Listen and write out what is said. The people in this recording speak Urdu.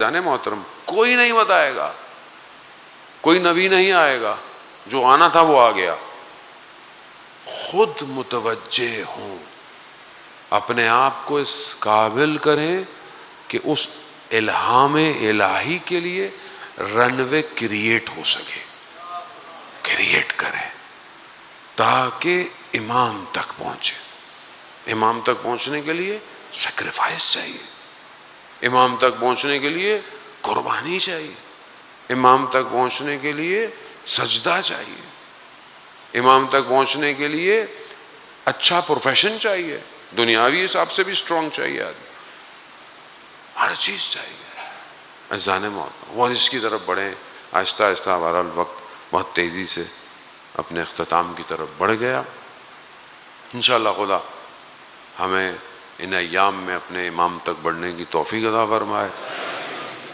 جانے محترم کوئی نہیں بتائے گا، کوئی نبی نہیں آئے گا، جو آنا تھا وہ آ گیا۔ خود متوجہ ہوں، اپنے آپ کو اس قابل کریں کہ اس الہام الہی کے لیے رن وے کریٹ ہو سکے، کریٹ کریں تاکہ امام تک پہنچے۔ امام تک پہنچنے کے لیے سیکریفائس چاہیے، امام تک پہنچنے کے لیے قربانی چاہیے، امام تک پہنچنے کے لیے سجدہ چاہیے، امام تک پہنچنے کے لیے اچھا پروفیشن چاہیے، دنیاوی حساب سے بھی سٹرونگ چاہیے آدمی، ہر چیز چاہیے۔ عزیزان محترم وہ اس کی طرف بڑھیں، آہستہ آہستہ ہمارا وقت بہت تیزی سے اپنے اختتام کی طرف بڑھ گیا۔ انشاءاللہ خدا ہمیں ان ایام میں اپنے امام تک بڑھنے کی توفیق عطا فرمائے۔